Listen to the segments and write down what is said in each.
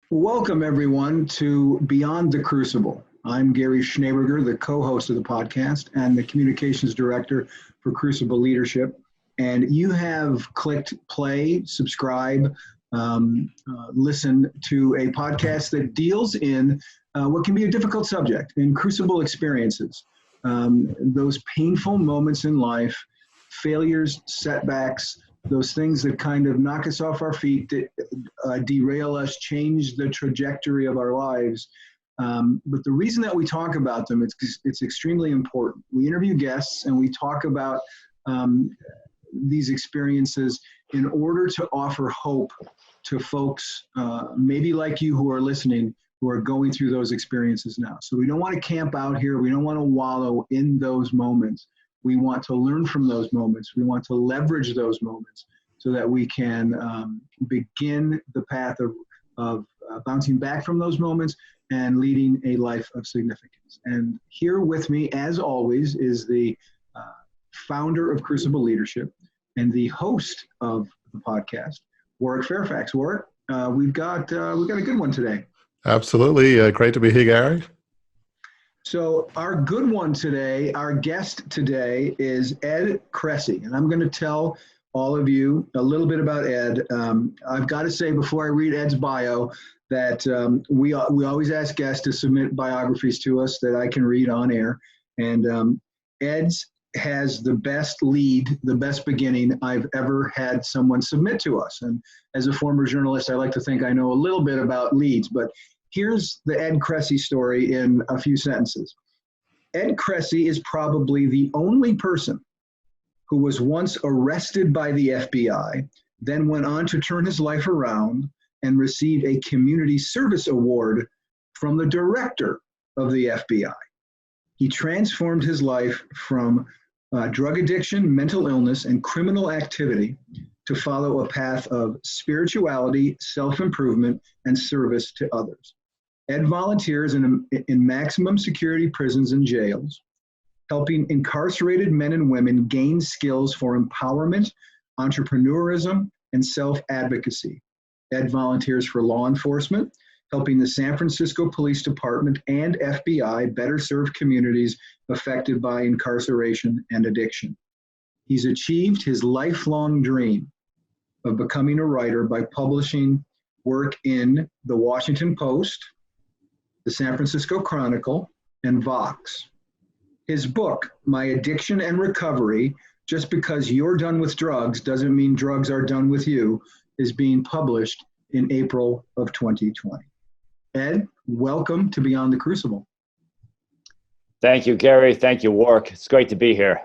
Welcome, everyone, to Beyond the Crucible. I'm Gary Schneeberger, the co-host of the podcast and the communications director for Crucible Leadership. And you have clicked play, subscribe, listen to a podcast that deals in what can be a difficult subject, in crucible experiences, those painful moments in life, failures, setbacks, those things that kind of knock us off our feet, derail us, change the trajectory of our lives. But the reason that we talk about them, it's extremely important. We interview guests and we talk about these experiences in order to offer hope to folks, maybe like you who are listening, who are going through those experiences now. So we don't want to camp out here. We don't want to wallow in those moments. We want to learn from those moments. We want to leverage those moments so that we can begin the path of bouncing back from those moments and leading a life of significance. And here with me, as always, is the founder of Crucible Leadership and the host of the podcast, Warwick Fairfax. Warwick, we've got a good one today. Absolutely. Great to be here, Gary. So our good one today, our guest today is Ed Kressy, and I'm going to tell all of you a little bit about Ed. I've got to say before I read Ed's bio that we always ask guests to submit biographies to us that I can read on air, and Ed's has the best lead, the best beginning I've ever had someone submit to us. And as a former journalist, I like to think I know a little bit about leads, but here's the Ed Kressy story in a few sentences. Ed Kressy is probably the only person who was once arrested by the FBI, then went on to turn his life around and receive a community service award from the director of the FBI. He transformed his life from drug addiction, mental illness, and criminal activity to follow a path of spirituality, self-improvement, and service to others. Ed volunteers in maximum security prisons and jails, helping incarcerated men and women gain skills for empowerment, entrepreneurism, and self-advocacy. Ed volunteers for law enforcement, helping the San Francisco Police Department and FBI better serve communities affected by incarceration and addiction. He's achieved his lifelong dream of becoming a writer by publishing work in the Washington Post, the San Francisco Chronicle, and Vox. His book, My Addiction and Recovery, Just Because You're Done with Drugs Doesn't Mean Drugs Are Done with You, is being published in April of 2020. Ed, welcome to Beyond the Crucible. Thank you, Gary. Thank you, Warwick. It's great to be here.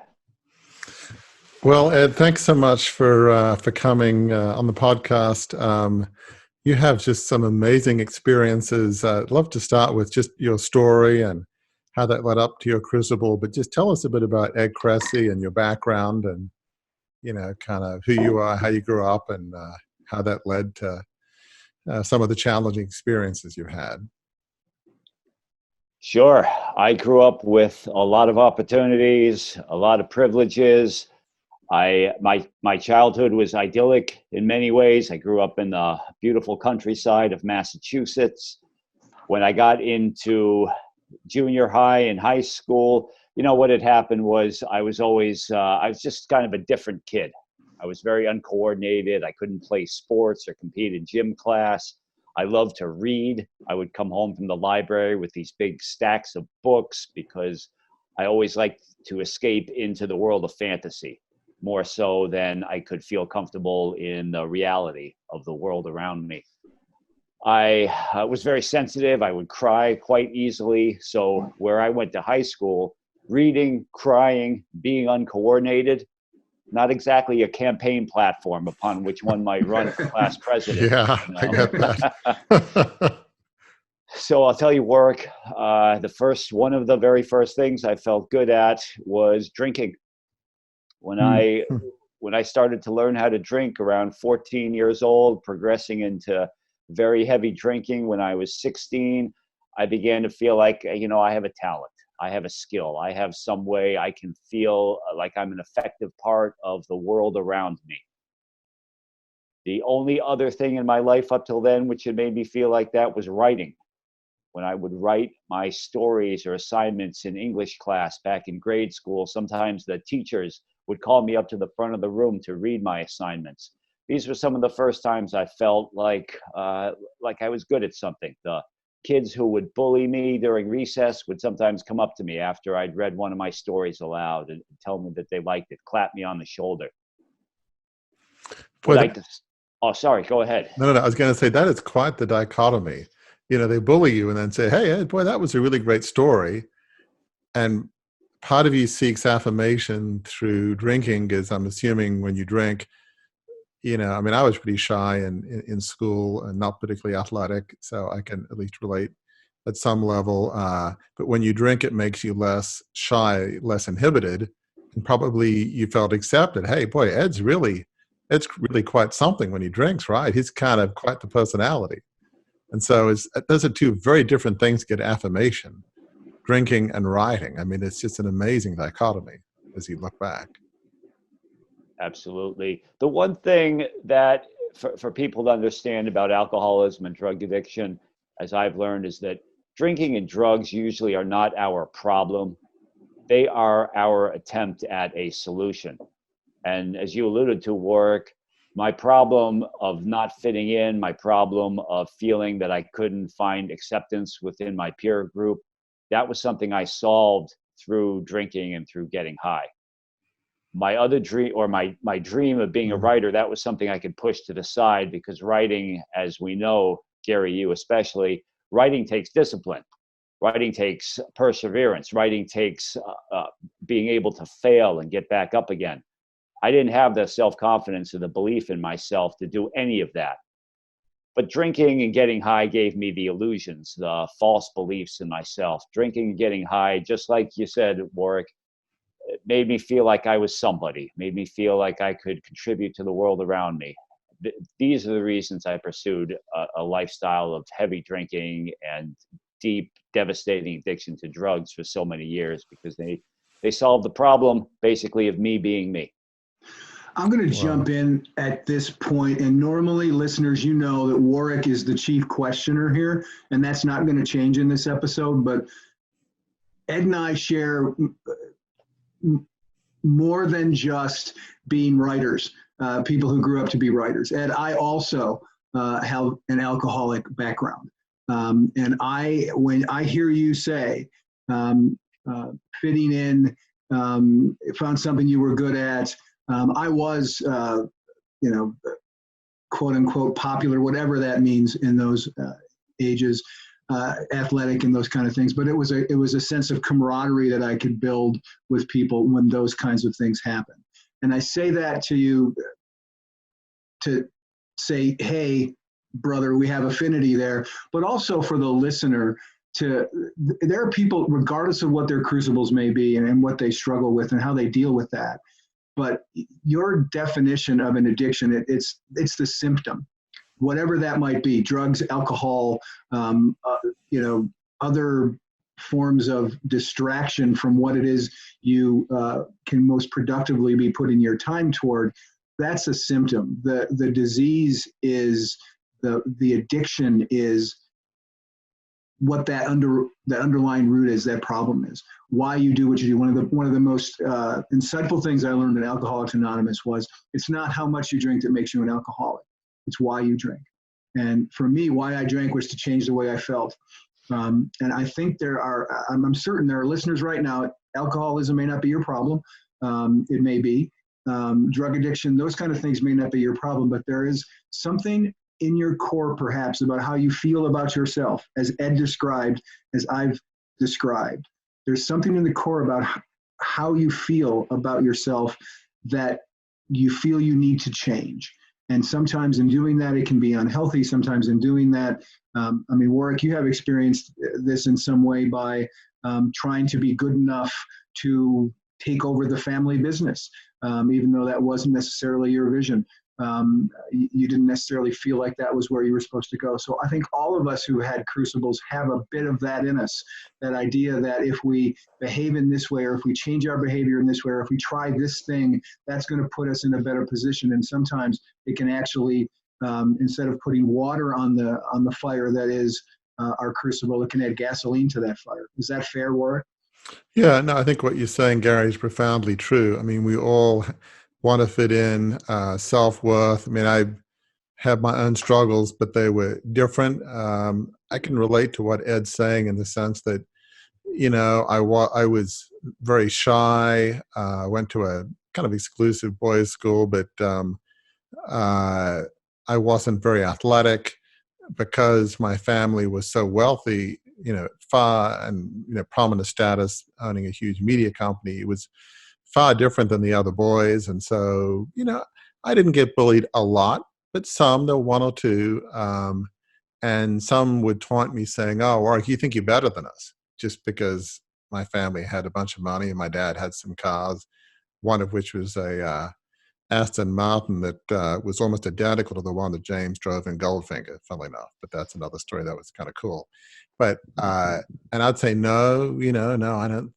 Well, Ed, thanks so much for coming on the podcast. You have just some amazing experiences. I'd love to start with just your story and how that led up to your Crucible, but just tell us a bit about Ed Kressy and your background and, kind of who you are, how you grew up, and how that led to some of the challenging experiences you've had. Sure. I grew up with a lot of opportunities, a lot of privileges. My childhood was idyllic in many ways. I grew up in the beautiful countryside of Massachusetts. When I got into junior high and high school, what had happened was I was just kind of a different kid. I was very uncoordinated. I couldn't play sports or compete in gym class. I loved to read. I would come home from the library with these big stacks of books because I always liked to escape into the world of fantasy, more so than I could feel comfortable in the reality of the world around me. I was very sensitive. I would cry quite easily. So where I went to high school, reading, crying, being uncoordinated, not exactly a campaign platform upon which one might run for class president. Yeah, I get that. So I'll tell you, Warwick, one of the very first things I felt good at was drinking. When I started to learn how to drink around 14 years old, progressing into very heavy drinking when I was 16, I began to feel like, I have a talent. I have a skill. I have some way I can feel like I'm an effective part of the world around me. The only other thing in my life up till then which had made me feel like that was writing. When I would write my stories or assignments in English class back in grade school, sometimes the teachers would call me up to the front of the room to read my assignments. These were some of the first times I felt like I was good at something. The kids who would bully me during recess would sometimes come up to me after I'd read one of my stories aloud and tell me that they liked it, clap me on the shoulder. Boy, Oh, sorry, go ahead. No, I was going to say that is quite the dichotomy. You know, they bully you and then say, hey, Ed, boy, that was a really great story. And part of you seeks affirmation through drinking, is I'm assuming when you drink, you know, I mean, I was pretty shy in school and not particularly athletic, so I can at least relate at some level. But when you drink, it makes you less shy, less inhibited, and probably you felt accepted. Hey, boy, Ed's really quite something when he drinks, right? He's kind of quite the personality. And so those are two very different things to get affirmation, drinking and writing. I mean, it's just an amazing dichotomy as you look back. Absolutely. The one thing that for people to understand about alcoholism and drug addiction, as I've learned, is that drinking and drugs usually are not our problem. They are our attempt at a solution. And as you alluded to, Warwick, my problem of not fitting in, my problem of feeling that I couldn't find acceptance within my peer group, that was something I solved through drinking and through getting high. My other dream, or my dream of being a writer, that was something I could push to the side, because writing, as we know, Gary, you especially, writing takes discipline. Writing takes perseverance. Writing takes being able to fail and get back up again. I didn't have the self-confidence or the belief in myself to do any of that. But drinking and getting high gave me the illusions, the false beliefs in myself. Drinking and getting high, just like you said, Warwick, it made me feel like I was somebody, made me feel like I could contribute to the world around me. These are the reasons I pursued a lifestyle of heavy drinking and deep, devastating addiction to drugs for so many years, because they solved the problem, basically, of me being me. I'm going to jump in at this point, and normally, listeners, you know that Warwick is the chief questioner here, and that's not going to change in this episode, but Ed and I share more than just being writers, people who grew up to be writers. Ed, I also have an alcoholic background, and when I hear you say fitting in, found something you were good at, I was, quote unquote popular, whatever that means in those ages, athletic and those kind of things. But it was a sense of camaraderie that I could build with people when those kinds of things happen. And I say that to you to say, hey, brother, we have affinity there, but also for the listener there are people, regardless of what their crucibles may be and what they struggle with and how they deal with that. But your definition of an addiction, it's the symptom, whatever that might be, drugs, alcohol, other forms of distraction from what it is you can most productively be putting your time toward. That's a symptom. The disease is, the addiction is what that underlying root is, that problem is, why you do what you do. One of the most insightful things I learned in Alcoholics Anonymous was, it's not how much you drink that makes you an alcoholic, it's why you drink. And for me, why I drank was to change the way I felt. And I think I'm certain there are listeners right now, alcoholism may not be your problem, it may be, drug addiction, those kind of things may not be your problem, but there is something in your core, perhaps, about how you feel about yourself, as Ed described, as I've described. There's something in the core about how you feel about yourself that you feel you need to change. And sometimes in doing that, it can be unhealthy. Sometimes in doing that, Warwick, you have experienced this in some way by trying to be good enough to take over the family business, even though that wasn't necessarily your vision. you didn't necessarily feel like that was where you were supposed to go. So I think all of us who had crucibles have a bit of that in us, that idea that if we behave in this way, or if we change our behavior in this way, or if we try this thing, that's going to put us in a better position. And sometimes it can actually, instead of putting water on the fire that is our crucible, it can add gasoline to that fire. Is that fair, Warwick? Yeah, no, I think what you're saying, Gary, is profoundly true. I mean, we all want to fit in, self-worth. I mean, I have my own struggles, but they were different. I can relate to what Ed's saying in the sense that, I was very shy. I went to a kind of exclusive boys' school, but I wasn't very athletic because my family was so wealthy, far and, prominent status, owning a huge media company. It was far different than the other boys. And so, I didn't get bullied a lot, but some, there were one or two. And some would taunt me saying, "Oh, Warwick, you think you're better than us," just because my family had a bunch of money and my dad had some cars, one of which was a Aston Martin that was almost identical to the one that James drove in Goldfinger, funnily enough. But that's another story that was kind of cool. But, and I'd say, no, no, I don't,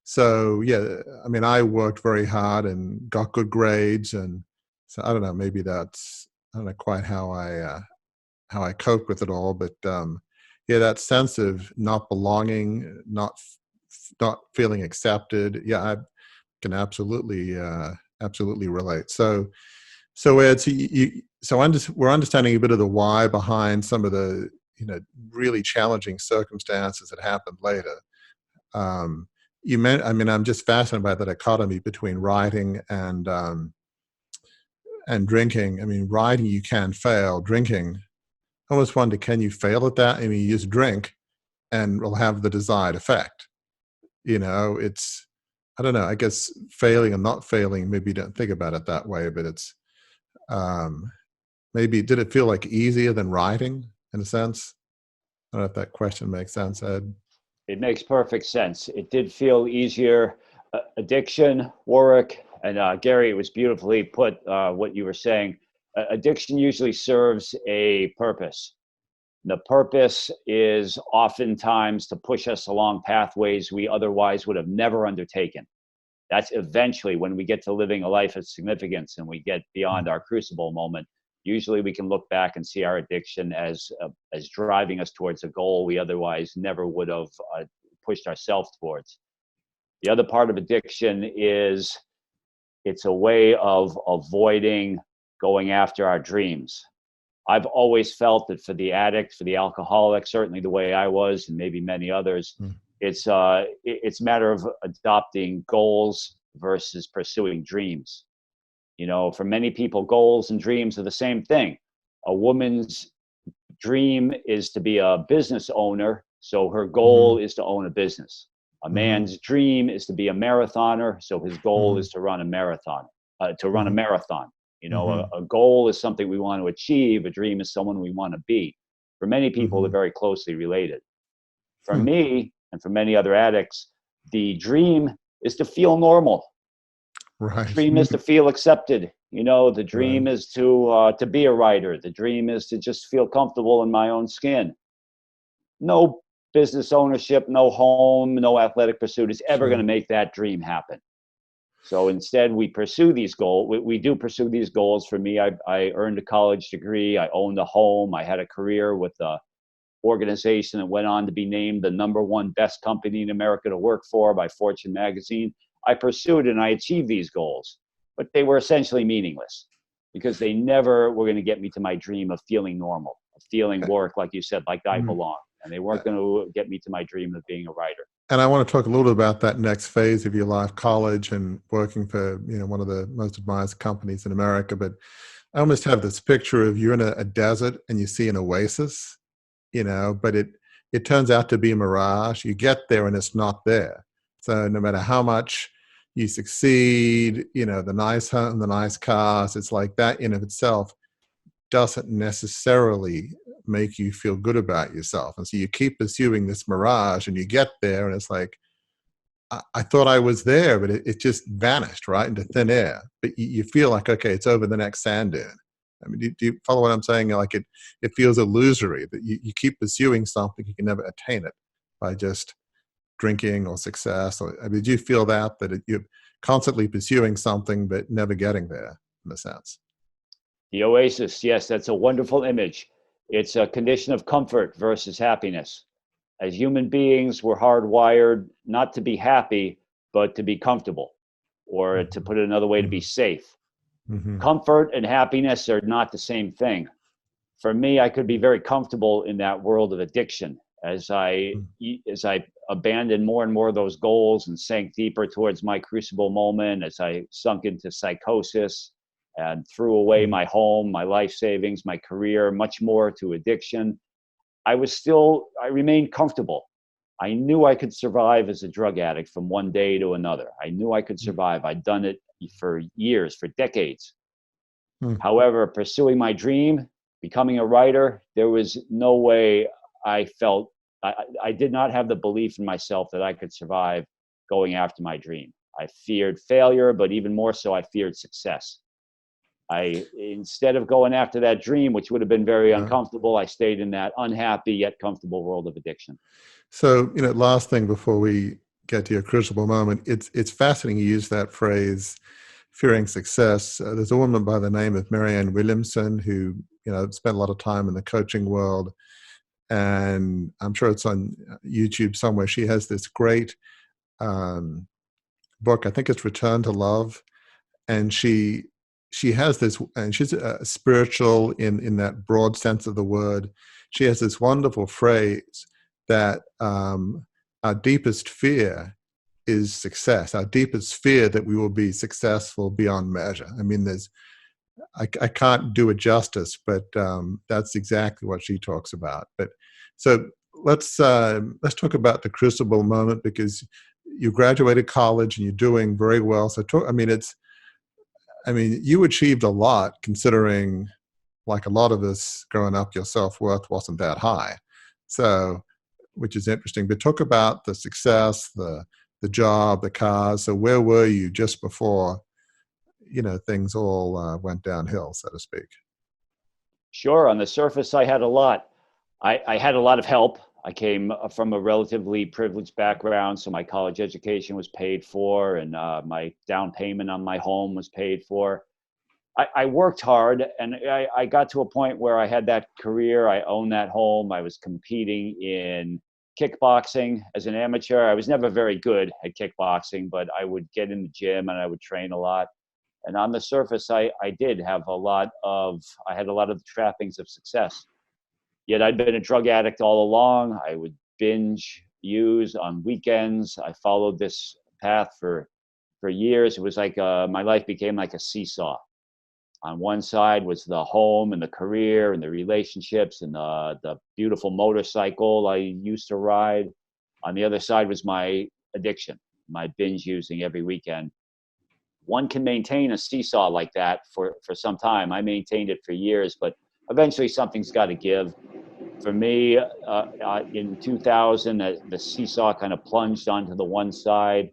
So, yeah, I mean, I worked very hard and got good grades. And so I don't know, maybe that's, I don't know quite how I coped with it all. But yeah, that sense of not belonging, not feeling accepted. Yeah, I can absolutely relate. So Ed, we're understanding a bit of the why behind some of the really challenging circumstances that happened later. I'm just fascinated by the dichotomy between writing and drinking. I mean, writing you can fail. Drinking, I almost wonder, can you fail at that? I mean, you just drink and will have the desired effect. It's, I don't know, I guess failing and not failing, maybe you don't think about it that way, but it's, maybe, did it feel like easier than writing in a sense? I don't know if that question makes sense, Ed. It makes perfect sense. It did feel easier. Addiction, Warwick, and Gary, it was beautifully put, what you were saying. Addiction usually serves a purpose. The purpose is oftentimes to push us along pathways we otherwise would have never undertaken. That's eventually when we get to living a life of significance and we get beyond our crucible moment. Usually we can look back and see our addiction as driving us towards a goal we otherwise never would have pushed ourselves towards. The other part of addiction is it's a way of avoiding going after our dreams. I've always felt that for the addict, for the alcoholic, certainly the way I was and maybe many others, it's a matter of adopting goals versus pursuing dreams. For many people, goals and dreams are the same thing. A woman's dream is to be a business owner, so her goal is to own a business. A man's dream is to be a marathoner, so his goal is to run a marathon. A goal is something we want to achieve. A dream is someone we want to be. For many people, they're very closely related. For me, and for many other addicts, the dream is to feel normal. Right. The dream is to feel accepted. The dream is to be a writer. The dream is to just feel comfortable in my own skin. No business ownership, no home, no athletic pursuit is ever going to make that dream happen. So instead, we pursue these goals. We do pursue these goals. For me, I earned a college degree. I owned a home. I had a career with a organization that went on to be named the #1 best company in America to work for by Fortune magazine. I pursued and I achieved these goals, but they were essentially meaningless because they never were going to get me to my dream of feeling normal, of feeling work, like you said, like I belong. And they weren't going to get me to my dream of being a writer. And I want to talk a little bit about that next phase of your life, college and working for, one of the most admired companies in America. But I almost have this picture of you're in a desert and you see an oasis, but it turns out to be a mirage. You get there and it's not there. So no matter how much you succeed, the nice home, the nice cars, it's like that in of itself doesn't necessarily make you feel good about yourself. And so you keep pursuing this mirage and you get there and it's like, I thought I was there, but it just vanished right into thin air. But you feel like, okay, it's over the next sand dune. I mean, do you follow what I'm saying? Like it feels illusory that you keep pursuing something, you can never attain it by just drinking or success. Or, I mean, do you feel that you're constantly pursuing something but never getting there, in a sense? The oasis, yes, that's a wonderful image. It's a condition of comfort versus happiness. As human beings, we're hardwired not to be happy, but to be comfortable, or to put it another way, to be safe. Mm-hmm. Comfort and happiness are not the same thing. For me, I could be very comfortable in that world of addiction as I abandoned more and more of those goals and sank deeper towards my crucible moment, as I sunk into psychosis and threw away my home, my life savings, my career, much more to addiction. I remained comfortable. I knew I could survive as a drug addict from one day to another. I knew I could survive. I'd done it for years, for decades. However, pursuing my dream, becoming a writer, there was no way I felt, I did not have the belief in myself that I could survive going after my dream. I feared failure, but even more so, I feared success. Instead of going after that dream, which would have been very uncomfortable, I stayed in that unhappy yet comfortable world of addiction. So, last thing before we get to your crucible moment, it's fascinating you use that phrase, fearing success. There's a woman by the name of Marianne Williamson who, spent a lot of time in the coaching world, and I'm sure it's on YouTube somewhere. She has this great book, I think it's Return to Love, and she has this, and she's spiritual in that broad sense of the word. She has this wonderful phrase that our deepest fear is success. Our deepest fear that we will be successful beyond measure. I mean, I can't do it justice, but that's exactly what she talks about. But so let's talk about the crucible moment, because you graduated college and you're doing very well. So you achieved a lot, considering, like a lot of us growing up, your self-worth wasn't that high. So, which is interesting. But talk about the success, the job, the cars. So where were you just before, things all went downhill, so to speak? Sure. On the surface, I had a lot. I had a lot of help. I came from a relatively privileged background, so my college education was paid for, and my down payment on my home was paid for. I worked hard, and I got to a point where I had that career. I owned that home. I was competing in kickboxing as an amateur. I was never very good at kickboxing, but I would get in the gym and I would train a lot. And on the surface, I did have I had a lot of the trappings of success. Yet I'd been a drug addict all along. I would binge use on weekends. I followed this path for years. It was like my life became like a seesaw. On one side was the home and the career and the relationships and the beautiful motorcycle I used to ride. On the other side was my addiction, my binge using every weekend. One can maintain a seesaw like that for some time. I maintained it for years, but eventually something's got to give. For me, in 2000, the seesaw kind of plunged onto the one side.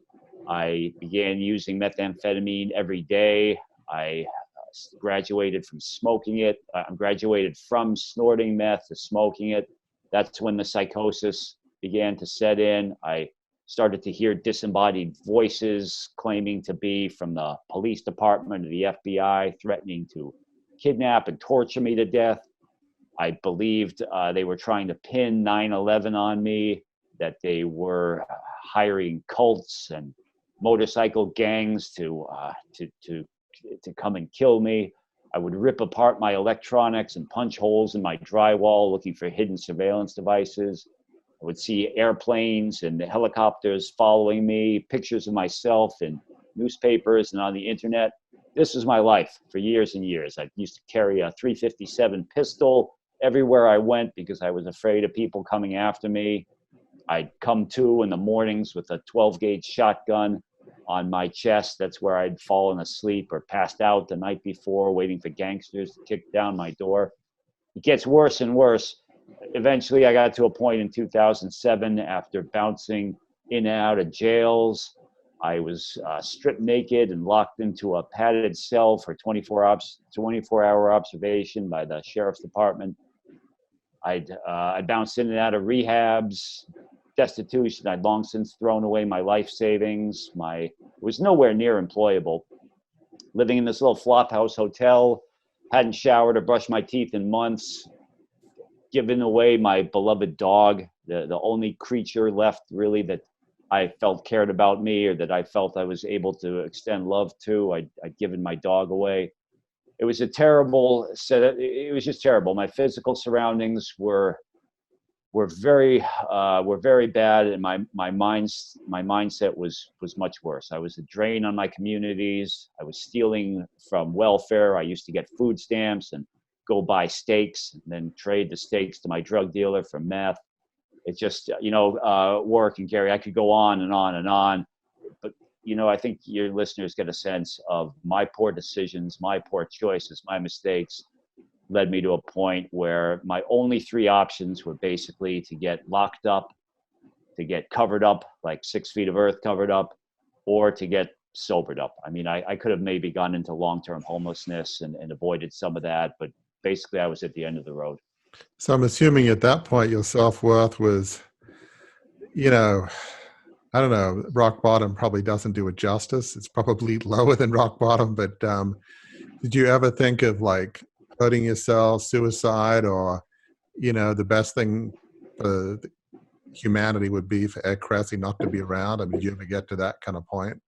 I began using methamphetamine every day. I graduated from smoking it. I graduated from snorting meth to smoking it. That's when the psychosis began to set in. I started to hear disembodied voices claiming to be from the police department or the FBI, threatening to kidnap and torture me to death. I believed they were trying to pin 9/11 on me, that they were hiring cults and motorcycle gangs to come and kill me. I would rip apart my electronics and punch holes in my drywall looking for hidden surveillance devices. I would see airplanes and helicopters following me, pictures of myself in newspapers and on the internet. This was my life for years and years. I used to carry a .357 pistol everywhere I went because I was afraid of people coming after me. I'd come to in the mornings with a 12-gauge shotgun on my chest. That's where I'd fallen asleep or passed out the night before, waiting for gangsters to kick down my door. It gets worse and worse. Eventually, I got to a point in 2007, after bouncing in and out of jails. I was stripped naked and locked into a padded cell for 24-hour observation by the sheriff's department. I'd bounced in and out of rehabs, destitution. I'd long since thrown away my life savings. It was nowhere near employable. Living in this little flophouse hotel, hadn't showered or brushed my teeth in months. Given away my beloved dog, the only creature left really that I felt cared about me, or that I felt I was able to extend love to. I'd given my dog away. It was a terrible set. It was just terrible. My physical surroundings were very bad, and my mindset was much worse. I was a drain on my communities. I was stealing from welfare. I used to get food stamps and go buy steaks and then trade the steaks to my drug dealer for meth. It's just, Warwick and Gary, I could go on and on and on. But, I think your listeners get a sense of my poor decisions, my poor choices, my mistakes led me to a point where my only three options were basically to get locked up, to get covered up, like 6 feet of earth covered up, or to get sobered up. I mean, I could have maybe gone into long-term homelessness and avoided some of that, but basically I was at the end of the road. So I'm assuming at that point your self-worth was, I don't know, rock bottom probably doesn't do it justice. It's probably lower than rock bottom, but did you ever think of like hurting yourself, suicide, or, the best thing for humanity would be for Ed Kressy not to be around? I mean, did you ever get to that kind of point?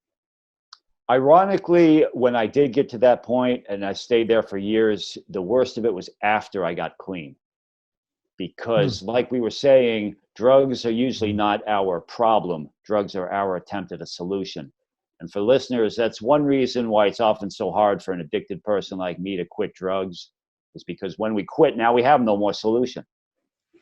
Ironically, when I did get to that point, and I stayed there for years, the worst of it was after I got clean. Because like we were saying, drugs are usually not our problem. Drugs are our attempt at a solution. And for listeners, that's one reason why it's often so hard for an addicted person like me to quit drugs, is because when we quit, now we have no more solution.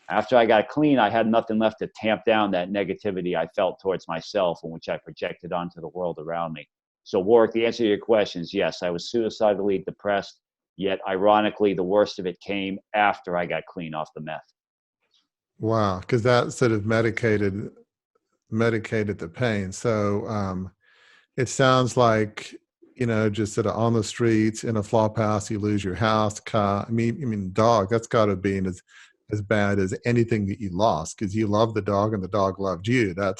After I got clean, I had nothing left to tamp down that negativity I felt towards myself, and which I projected onto the world around me. So Warwick, the answer to your question is yes, I was suicidally depressed, yet ironically, the worst of it came after I got clean off the meth. Wow, because that sort of medicated the pain. So it sounds like, just sort of on the streets, in a flop house, you lose your house, car. I mean, dog, that's got to be as bad as anything that you lost, because you loved the dog and the dog loved you. That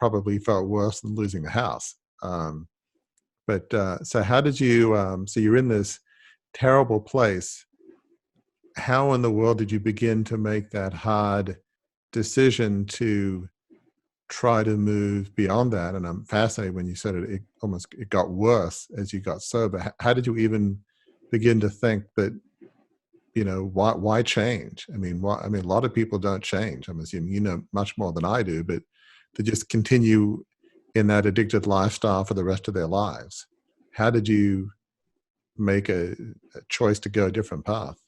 probably felt worse than losing a house. So how did you, so you're in this terrible place. How in the world did you begin to make that hard decision to try to move beyond that? And I'm fascinated when you said it got worse as you got sober. How did you even begin to think that, why change? I mean, a lot of people don't change. I'm assuming you know much more than I do, but to just continue in that addicted lifestyle for the rest of their lives. How did you make a choice to go a different path?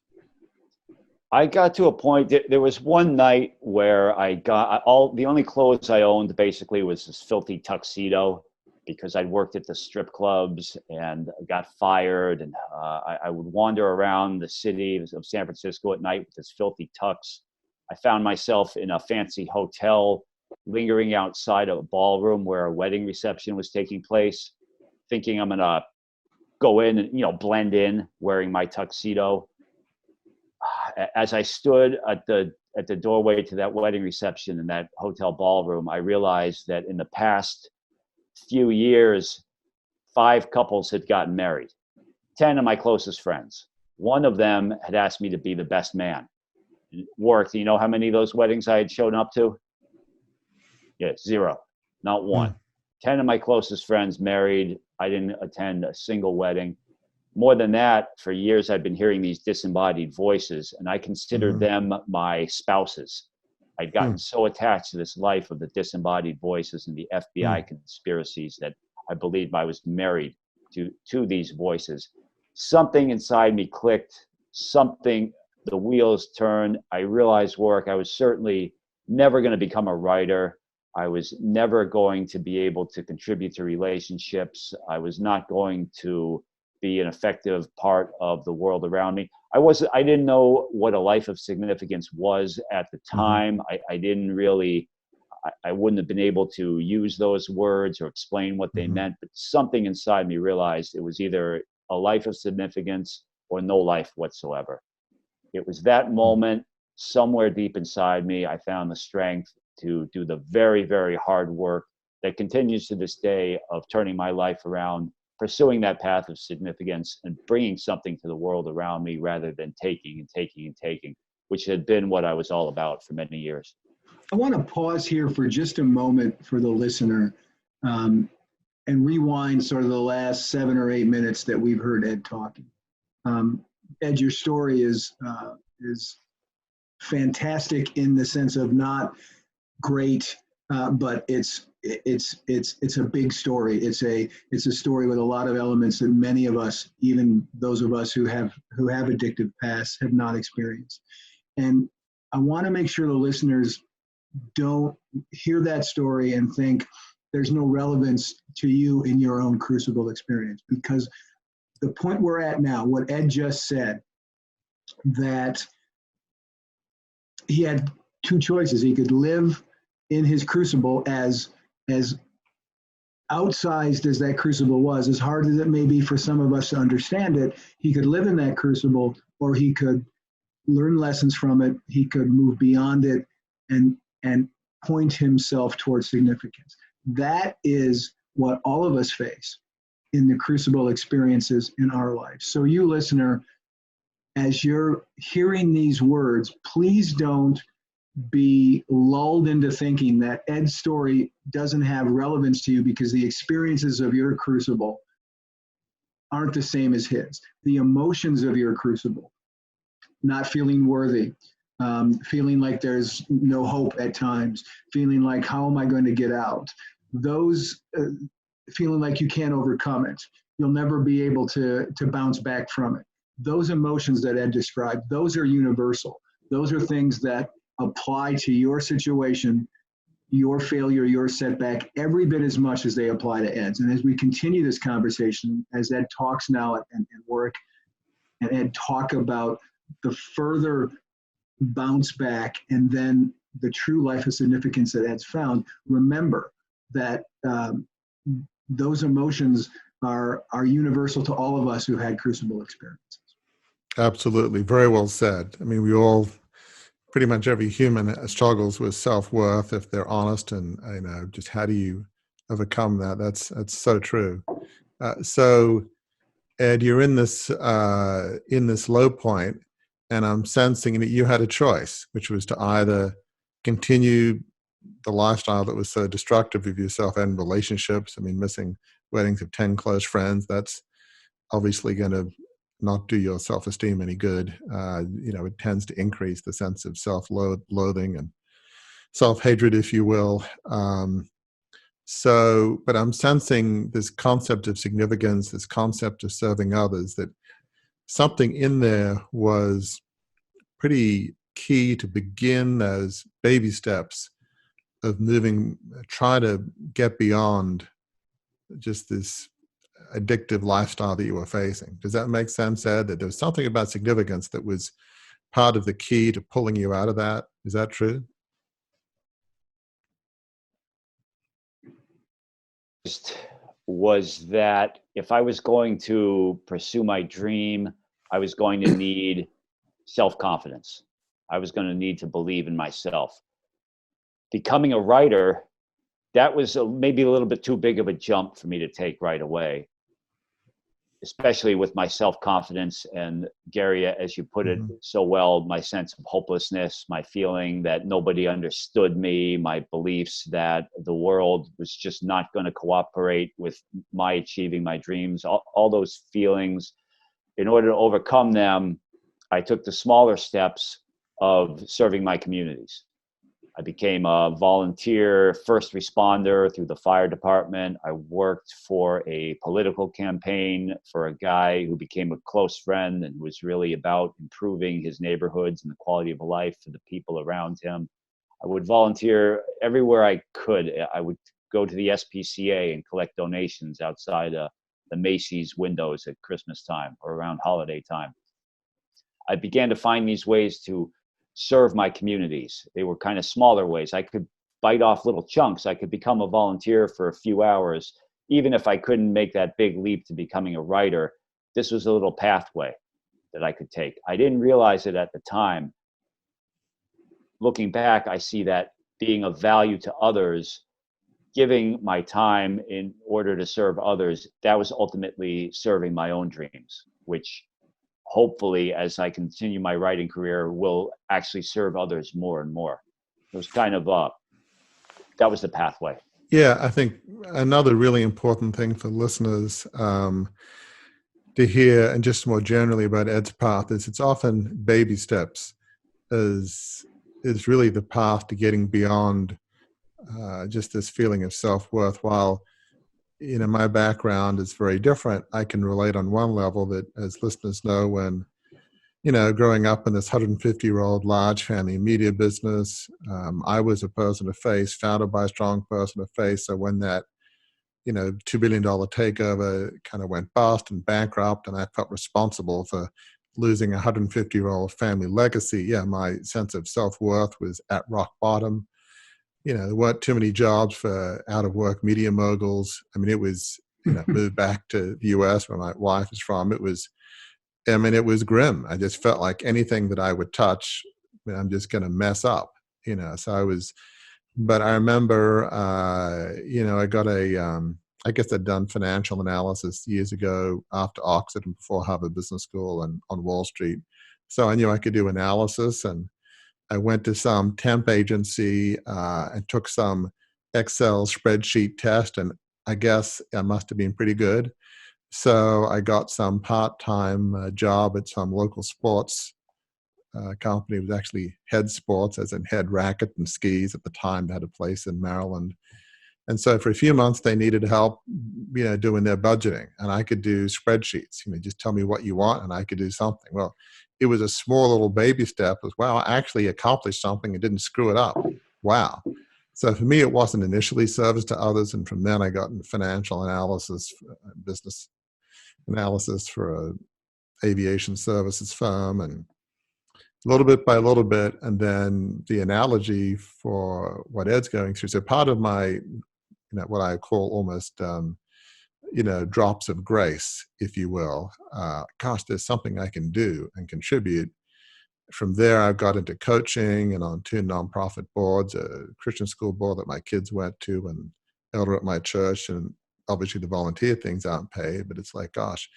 I got to a point that there was one night where I got the only clothes I owned basically was this filthy tuxedo, because I'd worked at the strip clubs and got fired. And I would wander around the city of San Francisco at night with this filthy tux. I found myself in a fancy hotel, lingering outside a ballroom where a wedding reception was taking place, thinking I'm going to go in and, blend in wearing my tuxedo. As I stood at the doorway to that wedding reception in that hotel ballroom, I realized that in the past few years, 5 couples had gotten married, 10 of my closest friends. One of them had asked me to be the best man. Warwick, do you know how many of those weddings I had shown up to? Yeah, 0, not one. 10 of my closest friends married. I didn't attend a single wedding. More than that, for years I'd been hearing these disembodied voices, and I considered them my spouses. I'd gotten so attached to this life of the disembodied voices and the FBI conspiracies that I believed I was married to these voices. Something inside me clicked, the wheels turned. I realized, Warwick, I was certainly never going to become a writer. I was never going to be able to contribute to relationships. I was not going to be an effective part of the world around me. I didn't know what a life of significance was at the time. I I wouldn't have been able to use those words or explain what they meant, but something inside me realized it was either a life of significance or no life whatsoever. It was that moment, somewhere deep inside me, I found the strength to do the very, very hard work that continues to this day of turning my life around, pursuing that path of significance and bringing something to the world around me rather than taking and taking and taking, which had been what I was all about for many years. I want to pause here for just a moment for the listener and rewind sort of the last 7 or 8 minutes that we've heard Ed talking. Ed, your story is fantastic in the sense of not great, but it's a big story. It's a story with a lot of elements that many of us, even those of us who have addictive pasts, have not experienced. And I want to make sure the listeners don't hear that story and think there's no relevance to you in your own crucible experience, because the point we're at now, what Ed just said, that he had 2 choices. He could live in his crucible as outsized as that crucible was, as hard as it may be for some of us to understand it. He could live in that crucible, or he could learn lessons from it. He could move beyond it and point himself towards significance. That is what all of us face in the crucible experiences in our life. So you, listener, as you're hearing these words, please don't be lulled into thinking that Ed's story doesn't have relevance to you because the experiences of your crucible aren't the same as his. The emotions of your crucible, not feeling worthy, feeling like there's no hope at times, feeling like, how am I going to get out? Those feeling like you can't overcome it. You'll never be able to bounce back from it. Those emotions that Ed described, those are universal. Those are things that apply to your situation, your failure, your setback, every bit as much as they apply to Ed's. And as we continue this conversation, as Ed talks now and Warwick and Ed talk about the further bounce back and then the true life of significance that Ed's found, remember that those emotions are universal to all of us who had crucible experiences. Absolutely. Very well said. I mean, we all, pretty much every human struggles with self-worth if they're honest, and just how do you overcome that? That's so true. So Ed, you're in this low point, and I'm sensing that you had a choice, which was to either continue the lifestyle that was so destructive of yourself and relationships. I mean, missing weddings of 10 close friends, that's obviously going to not do your self-esteem any good. It tends to increase the sense of self-loathing and self-hatred, if you will. But I'm sensing this concept of significance, this concept of serving others, that something in there was pretty key to begin those baby steps of moving, try to get beyond just this addictive lifestyle that you were facing. Does that make sense, Ed? That there was something about significance that was part of the key to pulling you out of that? Is that true? Was that if I was going to pursue my dream, I was going to need self-confidence. I was going to need to believe in myself. Becoming a writer, that was maybe a little bit too big of a jump for me to take right away, especially with my self-confidence and, Gary, as you put it so well, my sense of hopelessness, my feeling that nobody understood me, my beliefs that the world was just not going to cooperate with my achieving my dreams, all those feelings. In order to overcome them, I took the smaller steps of serving my communities. I became a volunteer first responder through the fire department. I worked for a political campaign for a guy who became a close friend and was really about improving his neighborhoods and the quality of life for the people around him. I would volunteer everywhere I could. I would go to the SPCA and collect donations outside the Macy's windows at Christmas time or around holiday time. I began to find these ways to serve my communities. They were kind of smaller ways. I could bite off little chunks. I could become a volunteer for a few hours, even if I couldn't make that big leap to becoming a writer. This was a little pathway that I could take. I didn't realize it at the time. Looking back, I see that being of value to others, giving my time in order to serve others, that was ultimately serving my own dreams, which hopefully, as I continue my writing career, will actually serve others more and more. It was kind of, that was the pathway. Yeah, I think another really important thing for listeners to hear, and just more generally about Ed's path, is it's often baby steps is really the path to getting beyond just this feeling of self-worth. While, my background is very different, I can relate on one level that, as listeners know, when, growing up in this 150-year-old large family media business, I was a person of faith, founded by a strong person of faith. So when that, $2 billion takeover kind of went bust and bankrupt, and I felt responsible for losing a 150-year-old family legacy, yeah, my sense of self-worth was at rock bottom. There weren't too many jobs for out-of-work media moguls. I mean, it was, moved back to the U.S. where my wife is from. It was grim. I just felt like anything that I would touch, I'm just going to mess up, So I was, but I remember, I got I guess I'd done financial analysis years ago after Oxford and before Harvard Business School and on Wall Street. So I knew I could do analysis, and I went to some temp agency and took some Excel spreadsheet test, and I guess I must have been pretty good. So I got some part-time job at some local sports company. It was actually Head Sports, as in head racket and skis at the time. They had a place in Maryland. And so for a few months, they needed help, doing their budgeting. And I could do spreadsheets, just tell me what you want and I could do something. Well, it was a small little baby step. It was, wow, I actually accomplished something and didn't screw it up. Wow. So for me, it wasn't initially service to others. And from then I got into financial analysis, business analysis for a aviation services firm, and little bit by little bit. And then the analogy for what Ed's going through. So part of my, what I call almost, drops of grace, if you will. Gosh, there's something I can do and contribute. From there, I got into coaching and on 2 nonprofit boards, a Christian school board that my kids went to, and elder at my church. And obviously the volunteer things aren't paid, but it's like, gosh,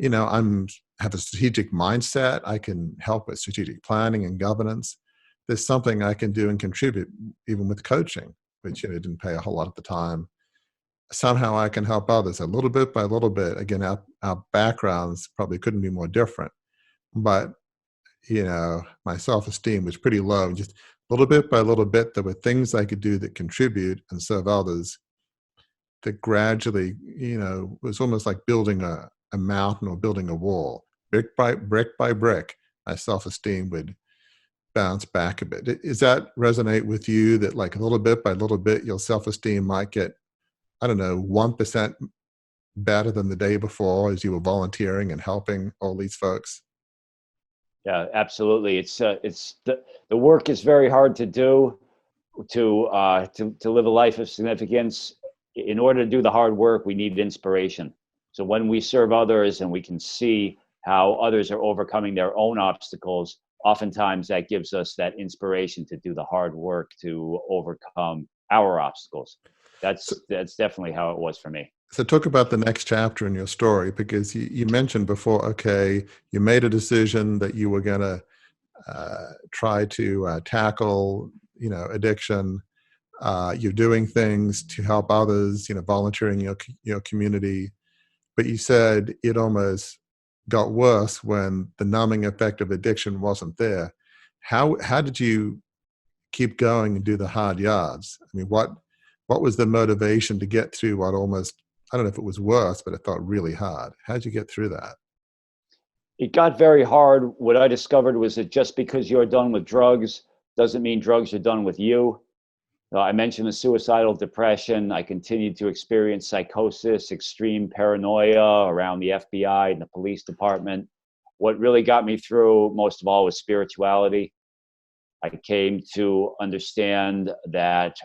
have a strategic mindset. I can help with strategic planning and governance. There's something I can do and contribute, even with coaching, which didn't pay a whole lot at the time. Somehow I can help others a little bit by little bit. Again, our backgrounds probably couldn't be more different, but my self-esteem was pretty low. Just little bit by little bit, there were things I could do that contribute and serve others. That gradually, was almost like building a mountain or building a wall. Brick by brick, my self-esteem would bounce back a bit. Does that resonate with you, that like a little bit by little bit, your self-esteem might get, 1% better than the day before as you were volunteering and helping all these folks? Yeah, absolutely. It's the work is very hard to do, to live a life of significance. In order to do the hard work, we need inspiration. So when we serve others and we can see how others are overcoming their own obstacles, oftentimes that gives us that inspiration to do the hard work to overcome our obstacles. That's definitely how it was for me. So talk about the next chapter in your story, because you mentioned before, okay, you made a decision that you were going to try to tackle, addiction. You're doing things to help others, volunteering your community. But you said it almost got worse when the numbing effect of addiction wasn't there. How did you keep going and do the hard yards? I mean, what was the motivation to get through what almost, I don't know if it was worse, but it felt really hard? How did you get through that? It got very hard. What I discovered was that just because you're done with drugs doesn't mean drugs are done with you. I mentioned the suicidal depression. I continued to experience psychosis, extreme paranoia around the FBI and the police department. What really got me through most of all was spirituality. I came to understand that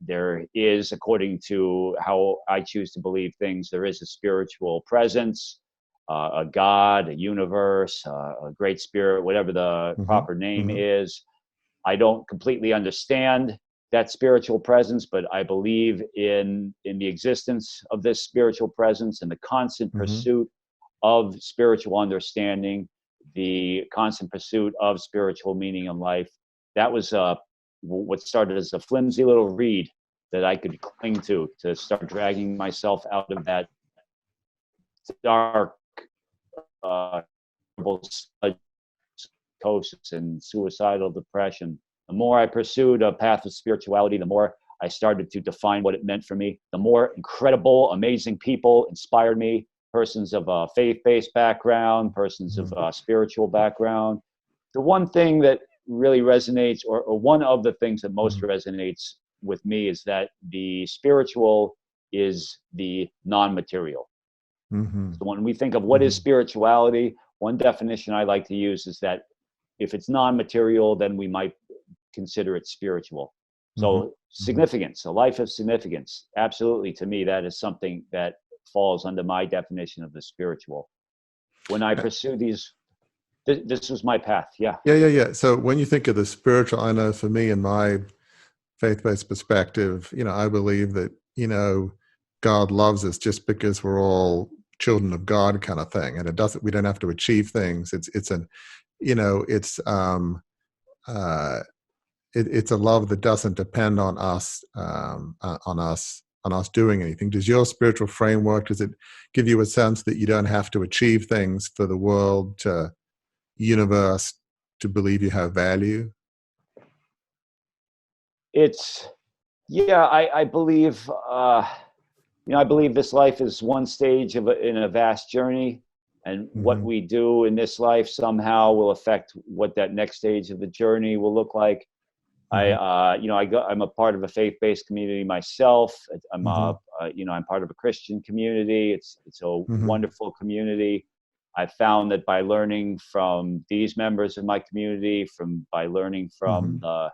there is, according to how I choose to believe things, there is a spiritual presence, a God, a universe, a great spirit, whatever the proper name is. I don't completely understand that spiritual presence, but I believe in the existence of this spiritual presence and the constant pursuit of spiritual understanding, the constant pursuit of spiritual meaning in life. That was what started as a flimsy little reed that I could cling to start dragging myself out of that dark, psychosis and suicidal depression. The more I pursued a path of spirituality, the more I started to define what it meant for me. The more incredible, amazing people inspired me, persons of a faith-based background, persons of a spiritual background. The one thing that really resonates, or one of the things that most resonates with me, is that the spiritual is the non-material. So when we think of what is spirituality, one definition I like to use is that if it's non-material, then we might consider it spiritual. So significance, a life of significance. Absolutely, to me, that is something that falls under my definition of the spiritual. When I pursue these, this was my path. Yeah. So when you think of the spiritual, I know for me, in my faith-based perspective, I believe that, God loves us just because we're all children of God, kind of thing. And we don't have to achieve things. It's a love that doesn't depend on us, on us doing anything. Does your spiritual framework, does it give you a sense that you don't have to achieve things for the world, to universe, to believe you have value? I believe, I believe this life is one stage in a vast journey, and what we do in this life somehow will affect what that next stage of the journey will look like. I'm a part of a faith-based community myself. I'm part of a Christian community. It's a wonderful community. I found that by learning from these members of my community, by learning from the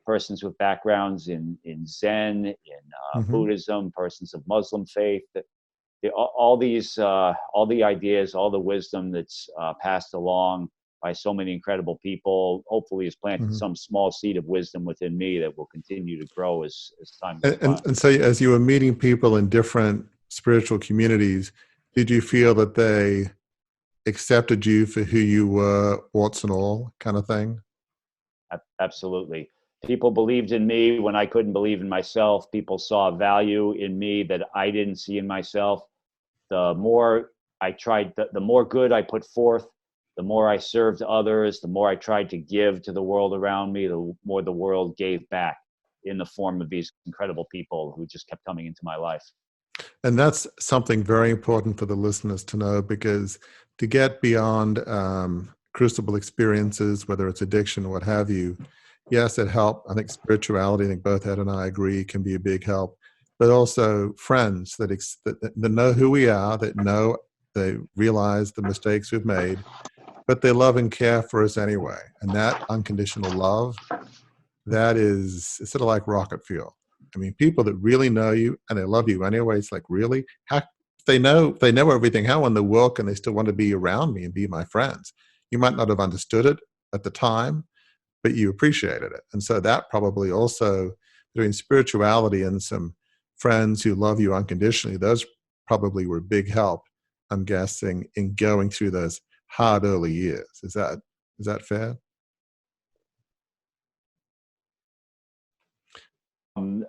persons with backgrounds in Zen, in Buddhism, persons of Muslim faith, that all the ideas, all the wisdom that's passed along by so many incredible people, hopefully has planted some small seed of wisdom within me that will continue to grow as time goes by. And so as you were meeting people in different spiritual communities, did you feel that they accepted you for who you were, warts and all, kind of thing? Absolutely. People believed in me when I couldn't believe in myself. People saw value in me that I didn't see in myself. The more I tried, the more good I put forth, the more I served others, the more I tried to give to the world around me, the more the world gave back in the form of these incredible people who just kept coming into my life. And that's something very important for the listeners to know, because to get beyond crucible experiences, whether it's addiction or what have you, yes, it helped. I think spirituality, I think both Ed and I agree, can be a big help. But also friends that know who we are, they realize the mistakes we've made, but they love and care for us anyway. And that unconditional love, that is, it's sort of like rocket fuel. I mean, people that really know you and they love you anyway, it's like, really? How they know everything. How in the world can they still want to be around me and be my friends? You might not have understood it at the time, but you appreciated it. And so that probably also, between spirituality and some friends who love you unconditionally, those probably were big help, I'm guessing, in going through those hard early years. Is that fair?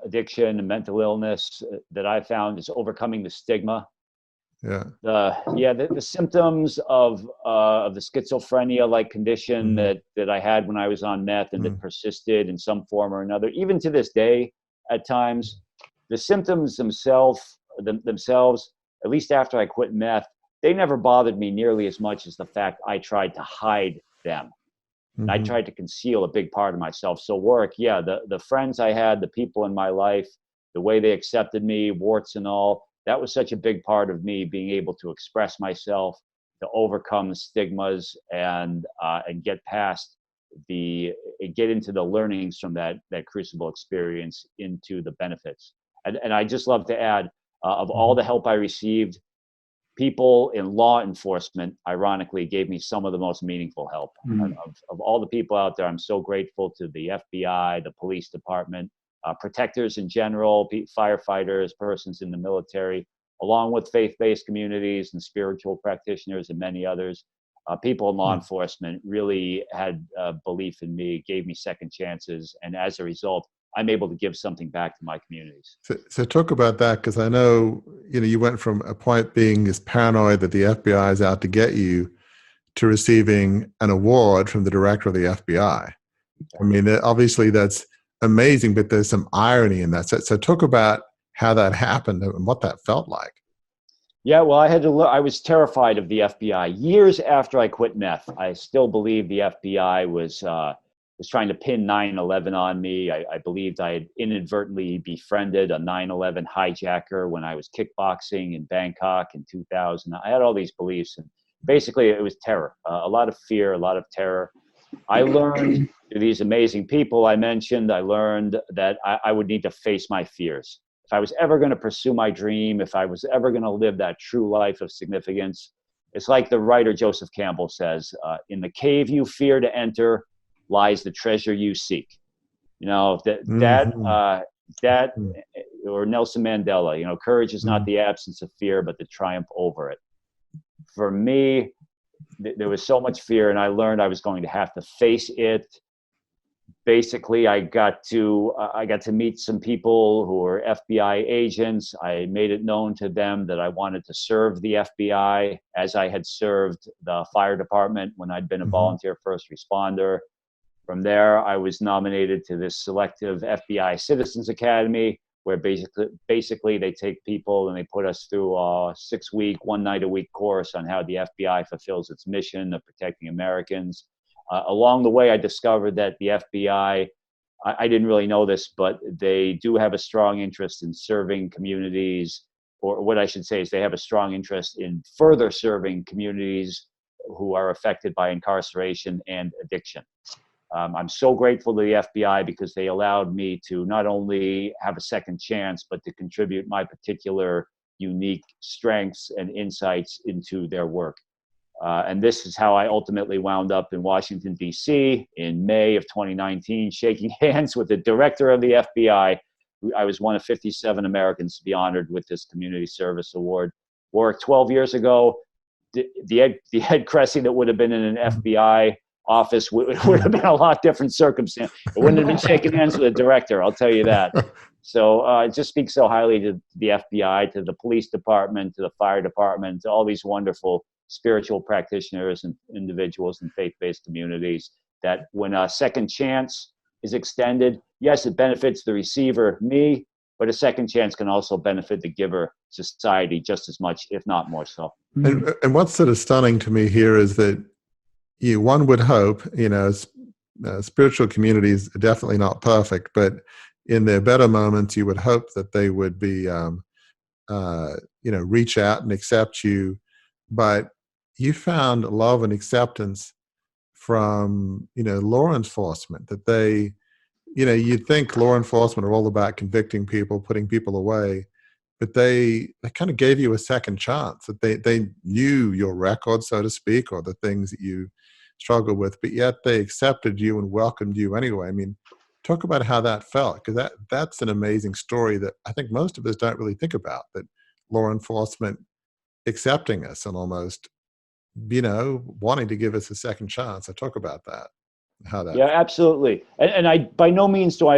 Addiction and mental illness that I found is overcoming the stigma. Yeah. The symptoms of the schizophrenia-like condition that I had when I was on meth and that persisted in some form or another, even to this day, at times, the symptoms themselves, at least after I quit meth, they never bothered me nearly as much as the fact I tried to hide them. I tried to conceal a big part of myself. So Warwick, the friends I had, the people in my life, the way they accepted me, warts and all, that was such a big part of me being able to express myself, to overcome the stigmas and get past get into the learnings from that Crucible experience into the benefits. And I just love to add, of all the help I received, people in law enforcement, ironically, gave me some of the most meaningful help. Of all the people out there, I'm so grateful to the FBI, the police department, protectors in general, firefighters, persons in the military, along with faith-based communities and spiritual practitioners and many others. People in law enforcement really had belief in me, gave me second chances, and as a result, I'm able to give something back to my communities. So talk about that, because I know, you went from a point being this paranoid that the FBI is out to get you to receiving an award from the director of the FBI. I mean, obviously that's amazing, but there's some irony in that. So talk about how that happened and what that felt like. Yeah, well, I was terrified of the FBI. Years after I quit meth, I still believed the FBI was trying to pin 9/11 on me. I believed I had inadvertently befriended a 9/11 hijacker when I was kickboxing in Bangkok in 2000. I had all these beliefs, and basically it was terror, a lot of fear, a lot of terror. I learned through these amazing people I mentioned, I learned that I would need to face my fears. If I was ever going to pursue my dream, if I was ever going to live that true life of significance, it's like the writer Joseph Campbell says, in the cave you fear to enter lies the treasure you seek. That or Nelson Mandela, courage is not the absence of fear, but the triumph over it. For me, there was so much fear, and I learned I was going to have to face it. Basically, I got to meet some people who were FBI agents. I made it known to them that I wanted to serve the FBI as I had served the fire department when I'd been a volunteer first responder. From there, I was nominated to this selective FBI Citizens Academy, where basically they take people and they put us through a 6-week, 1-night-a-week course on how the FBI fulfills its mission of protecting Americans. Along the way, I discovered that the FBI, I didn't really know this, but they do have a strong interest in serving communities, or what I should say is they have a strong interest in further serving communities who are affected by incarceration and addiction. I'm so grateful to the FBI because they allowed me to not only have a second chance, but to contribute my particular unique strengths and insights into their work. And this is how I ultimately wound up in Washington, D.C. in May of 2019, shaking hands with the director of the FBI. I was one of 57 Americans to be honored with this Community Service Award. Warwick, 12 years ago, the Ed Kressy that would have been in an FBI office would have been a lot different circumstance. It wouldn't have been shaking hands with a director, I'll tell you that. So it just speaks so highly to the FBI, to the police department, to the fire department, to all these wonderful spiritual practitioners and individuals in faith-based communities, that when a second chance is extended, yes, it benefits the receiver, me, but a second chance can also benefit the giver, society, just as much, if not more so. And what's sort of stunning to me here is that one would hope, spiritual communities are definitely not perfect, but in their better moments, you would hope that they would be, reach out and accept you. But you found love and acceptance from, law enforcement, that they, you'd think law enforcement are all about convicting people, putting people away, but they kind of gave you a second chance, that they knew your record, so to speak, or the things that you struggled with, but yet they accepted you and welcomed you anyway. I mean, talk about how that felt, because that's an amazing story that I think most of us don't really think about, that law enforcement accepting us and almost, wanting to give us a second chance. So talk about that. How that. Yeah, absolutely. And I, by no means do I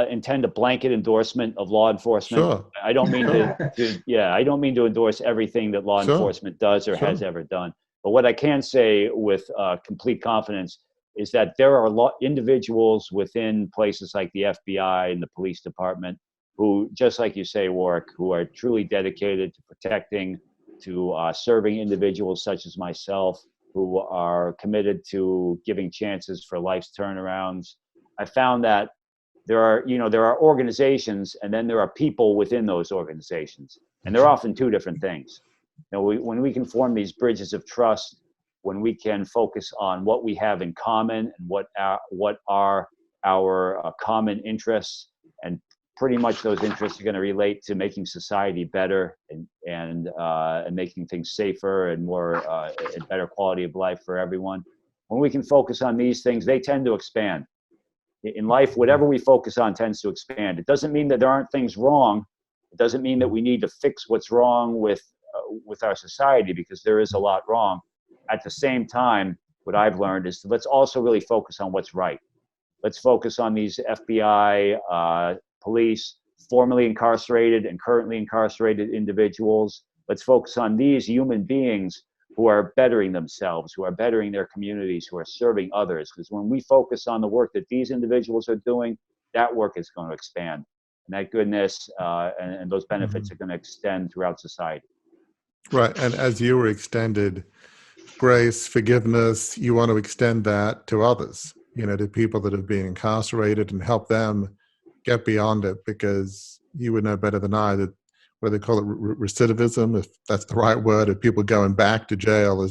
intend a blanket endorsement of law enforcement. Sure. I don't mean I don't mean to endorse everything that law enforcement does or has ever done. But what I can say with complete confidence is that there are individuals within places like the FBI and the police department who, just like you say, Warwick, who are truly dedicated to protecting, to serving individuals such as myself, who are committed to giving chances for life's turnarounds. I found that there are organizations, and then there are people within those organizations, and they're often two different things. When we can form these bridges of trust, when we can focus on what we have in common and what are our common interests, and pretty much those interests are going to relate to making society better and making things safer and more and better quality of life for everyone. When we can focus on these things, they tend to expand. In life, whatever we focus on tends to expand. It doesn't mean that there aren't things wrong. It doesn't mean that we need to fix what's wrong with our society, because there is a lot wrong. At the same time, what I've learned is let's also really focus on what's right. Let's focus on these FBI, police, formerly incarcerated and currently incarcerated individuals. Let's focus on these human beings who are bettering themselves, who are bettering their communities, who are serving others. Because when we focus on the work that these individuals are doing, that work is going to expand. And that goodness and those benefits are going to extend throughout society. Right. And as you were extended grace, forgiveness, you want to extend that to others, to people that have been incarcerated, and help them get beyond it, because you would know better than I that what they call it, recidivism, if that's the right word, of people going back to jail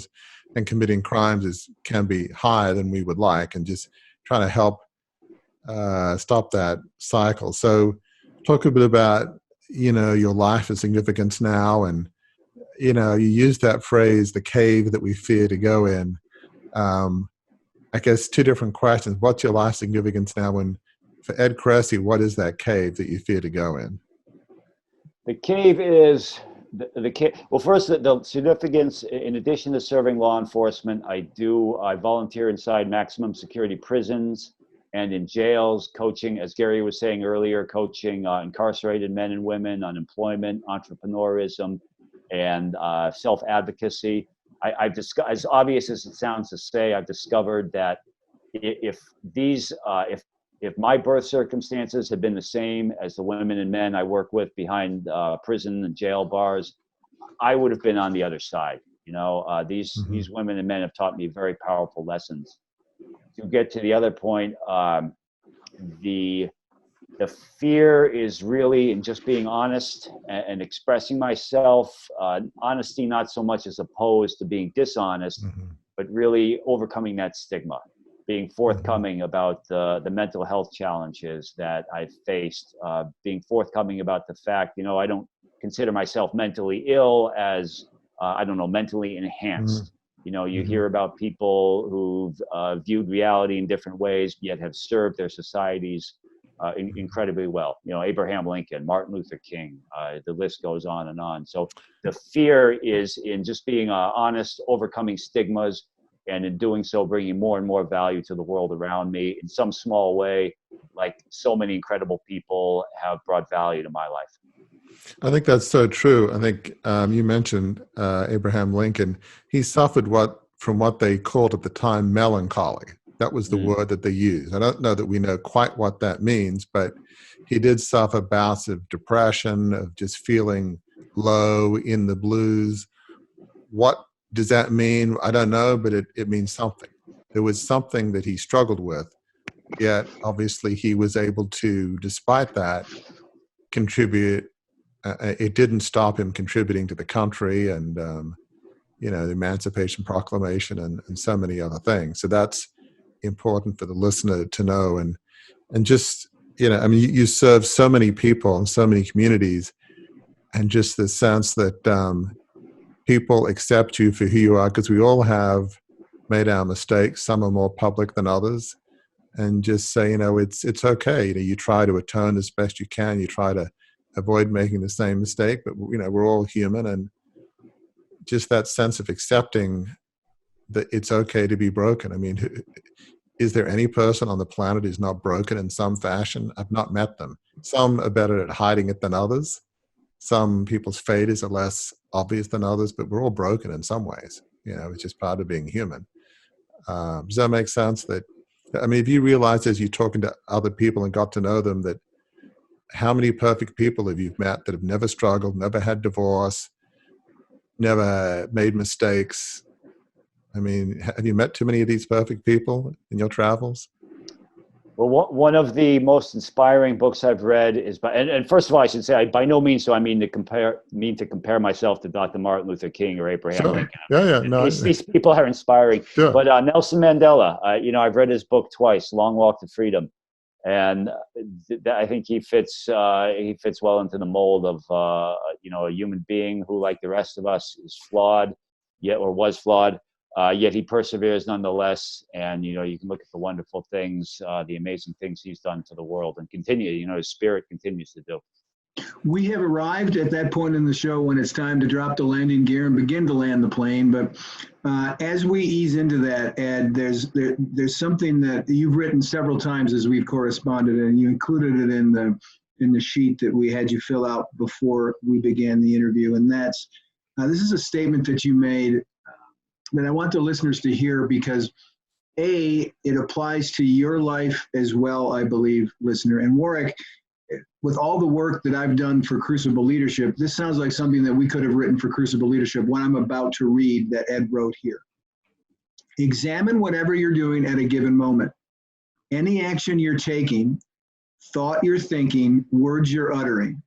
and committing crimes can be higher than we would like, and just trying to help stop that cycle. So talk a bit about, your life of significance now, and, you use that phrase, the cave that we fear to go in. I guess two different questions. What's your life significance now? And for Ed Kressy, what is that cave that you fear to go in? The cave is the cave. Well, first, the significance, in addition to serving law enforcement, I volunteer inside maximum security prisons and in jails, coaching, as Gary was saying earlier, coaching incarcerated men and women on employment, entrepreneurism, and self-advocacy. I've discovered, as obvious as it sounds to say, I've discovered that if my birth circumstances had been the same as the women and men I work with behind prison and jail bars, I would have been on the other side. These women and men have taught me very powerful lessons. To get to the other point, the fear is really in just being honest and expressing myself. Honesty, not so much as opposed to being dishonest, but really overcoming that stigma. Being forthcoming about the mental health challenges that I've faced, being forthcoming about the fact, I don't consider myself mentally ill as, mentally enhanced. You hear about people who've viewed reality in different ways, yet have served their societies incredibly well. Abraham Lincoln, Martin Luther King, the list goes on and on. So the fear is in just being honest, overcoming stigmas, and in doing so, bringing more and more value to the world around me in some small way, like so many incredible people have brought value to my life. I think that's so true. I think you mentioned Abraham Lincoln. He suffered from what they called at the time melancholy. That was the word that they used. I don't know that we know quite what that means, but he did suffer bouts of depression, of just feeling low, in the blues. What does that mean? I don't know, but it means something. There was something that he struggled with, yet obviously he was able to, despite that, contribute. It didn't stop him contributing to the country and, the Emancipation Proclamation and so many other things. So that's important for the listener to know. And just, you serve so many people and so many communities, and just the sense that people accept you for who you are, because we all have made our mistakes. Some are more public than others, and just say, it's okay. You try to atone as best you can. You try to avoid making the same mistake, but we're all human, and just that sense of accepting that it's okay to be broken. I mean, is there any person on the planet who's not broken in some fashion? I've not met them. Some are better at hiding it than others. Some people's failures are less obvious than others, but we're all broken in some ways. It's just part of being human. Does that make sense? If you realize as you're talking to other people and got to know them, that how many perfect people have you met that have never struggled, never had divorce, never made mistakes? Have you met too many of these perfect people in your travels? Well, one of the most inspiring books I've read is by, and first of all, I should say, by no means do I mean to compare myself to Dr. Martin Luther King or Abraham Sure. Lincoln. Yeah. No. These people are inspiring. Sure. But Nelson Mandela, I've read his book twice, Long Walk to Freedom, and I think he fits well into the mold of a human being who, like the rest of us, is flawed, was flawed. Yet he perseveres nonetheless, and you can look at the wonderful things, the amazing things he's done to the world, and continue. His spirit continues to do. We have arrived at that point in the show when it's time to drop the landing gear and begin to land the plane. But as we ease into that, Ed, there's something that you've written several times as we've corresponded, and you included it in the sheet that we had you fill out before we began the interview. And that's this is a statement that you made that I want the listeners to hear because, A, it applies to your life as well, I believe, listener. And Warwick, with all the work that I've done for Crucible Leadership, this sounds like something that we could have written for Crucible Leadership, what I'm about to read that Ed wrote here. Examine whatever you're doing at a given moment. Any action you're taking, thought you're thinking, words you're uttering.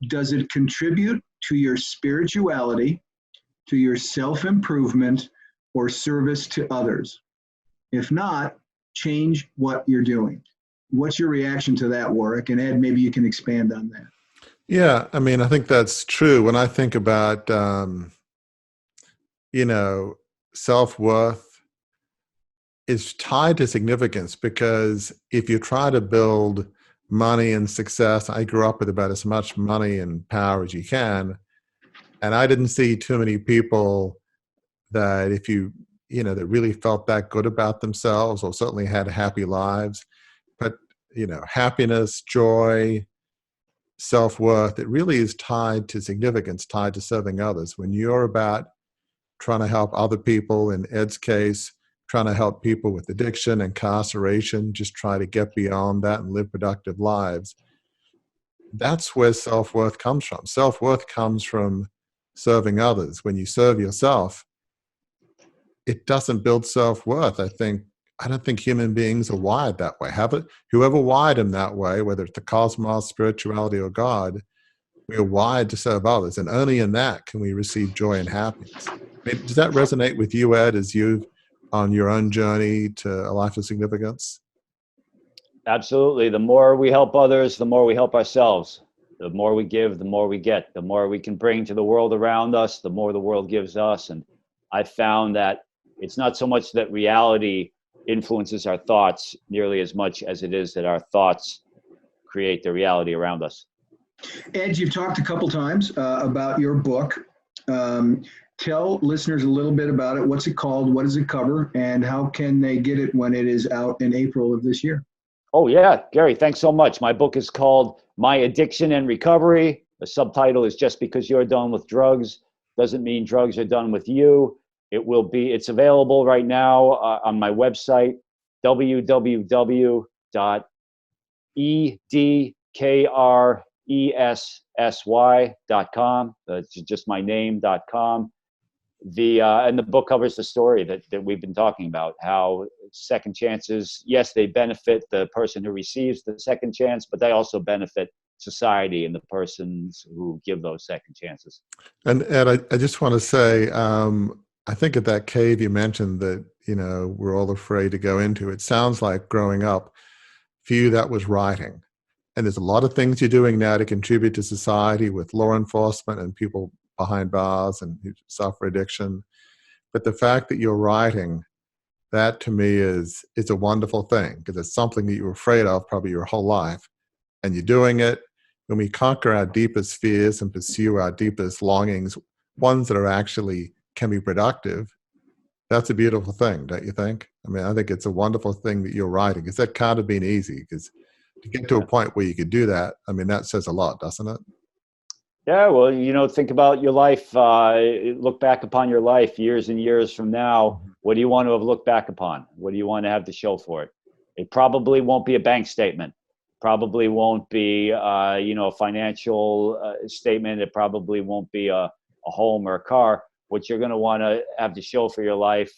Does it contribute to your spirituality, to your self-improvement, or service to others? If not, change what you're doing. What's your reaction to that, Warwick? And Ed, maybe you can expand on that. Yeah, I mean, I think that's true. When I think about, self-worth is tied to significance, because if you try to build money and success, I grew up with about as much money and power as you can, and I didn't see too many people that that really felt that good about themselves, or certainly had happy lives. But, happiness, joy, self-worth, it really is tied to significance, tied to serving others. When you're about trying to help other people, in Ed's case, trying to help people with addiction, incarceration, just try to get beyond that and live productive lives, that's where self-worth comes from. Self-worth comes from serving others. When you serve yourself, it doesn't build self-worth. I don't think human beings are wired that way. Whoever wired them that way, whether it's the cosmos, spirituality, or God, we are wired to serve others. And only in that can we receive joy and happiness. I mean, does that resonate with you, Ed, as you've on your own journey to a life of significance? Absolutely. The more we help others, the more we help ourselves. The more we give, the more we get. The more we can bring to the world around us, the more the world gives us. And I found that it's not so much that reality influences our thoughts nearly as much as it is that our thoughts create the reality around us. Ed, you've talked a couple times about your book. Tell listeners a little bit about it. What's it called? What does it cover? And how can they get it when it is out in April of this year? Oh, yeah. Gary, thanks so much. My book is called My Addiction and Recovery. The subtitle is Just Because You're Done with Drugs Doesn't Mean Drugs Are Done with You. It's available right now on my website, www.edkressy.com. That's just my name.com. And the book covers the story that we've been talking about, how second chances, yes, they benefit the person who receives the second chance, but they also benefit society and the persons who give those second chances. And Ed, I just want to say, I think at that cave you mentioned that, we're all afraid to go into, it sounds like growing up, for you, that was writing. And there's a lot of things you're doing now to contribute to society with law enforcement and people behind bars and who suffer addiction. But the fact that you're writing, that to me is a wonderful thing, because it's something that you were afraid of probably your whole life. And you're doing it. When we conquer our deepest fears and pursue our deepest longings, ones that are actually can be productive, that's a beautiful thing, don't you think? I mean, I think it's a wonderful thing that you're writing, because that can't have been easy, because to get to a point where you could do that, I mean, that says a lot, doesn't it? Yeah, well, think about your life, look back upon your life years and years from now. What do you want to have looked back upon? What do you want to have to show for it? It probably won't be a bank statement. Probably won't be, a financial statement. It probably won't be a home or a car. what you're going to want to have to show for your life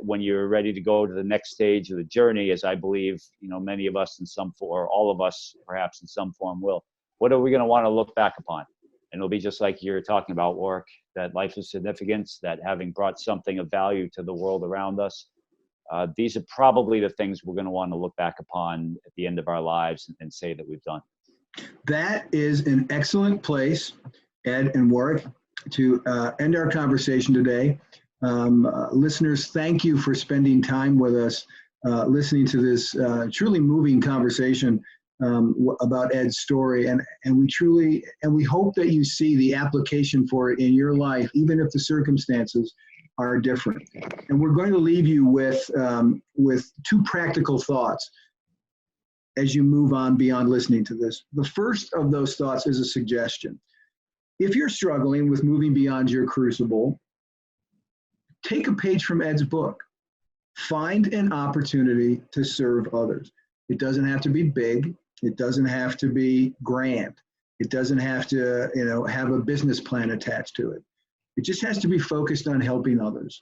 when you're ready to go to the next stage of the journey, as I believe, many of us in some form, or all of us perhaps in some form will. What are we going to want to look back upon? And it'll be just like you're talking about, Warwick, that life of significance, that having brought something of value to the world around us. These are probably the things we're going to want to look back upon at the end of our lives and say that we've done. That is an excellent place, Ed and Warwick, to end our conversation today. Listeners, thank you for spending time with us, listening to this truly moving conversation about Ed's story. And we hope that you see the application for it in your life, even if the circumstances are different. And we're going to leave you with two practical thoughts as you move on beyond listening to this. The first of those thoughts is a suggestion. If you're struggling with moving beyond your crucible, take a page from Ed's book. Find an opportunity to serve others. It doesn't have to be big. It doesn't have to be grand. It doesn't have to, have a business plan attached to it. It just has to be focused on helping others.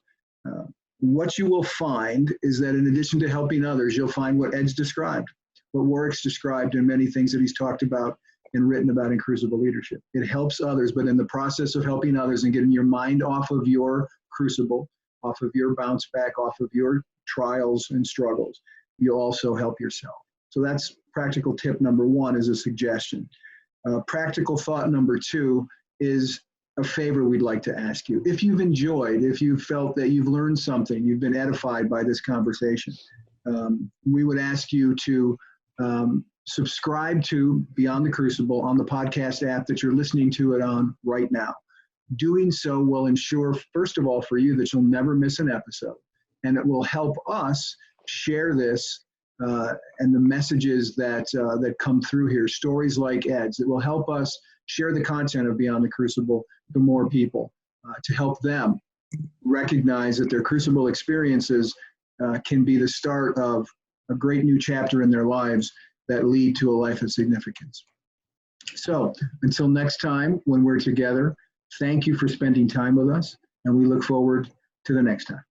What you will find is that in addition to helping others, you'll find what Ed's described, what Warwick's described, and many things that he's talked about and written about in Crucible Leadership. It helps others, but in the process of helping others and getting your mind off of your crucible, off of your bounce back, off of your trials and struggles, you'll also help yourself. So that's practical tip number one, is a suggestion. Practical thought number two is a favor we'd like to ask you. If you've enjoyed, if you've felt that you've learned something, you've been edified by this conversation, we would ask you to subscribe to Beyond the Crucible on the podcast app that you're listening to it on right now. Doing so will ensure, first of all, for you that you'll never miss an episode, and it will help us share this and the messages that come through here, stories like Ed's. It will help us share the content of Beyond the Crucible to more people, to help them recognize that their crucible experiences can be the start of a great new chapter in their lives that lead to a life of significance. So until next time, when we're together, thank you for spending time with us, and we look forward to the next time.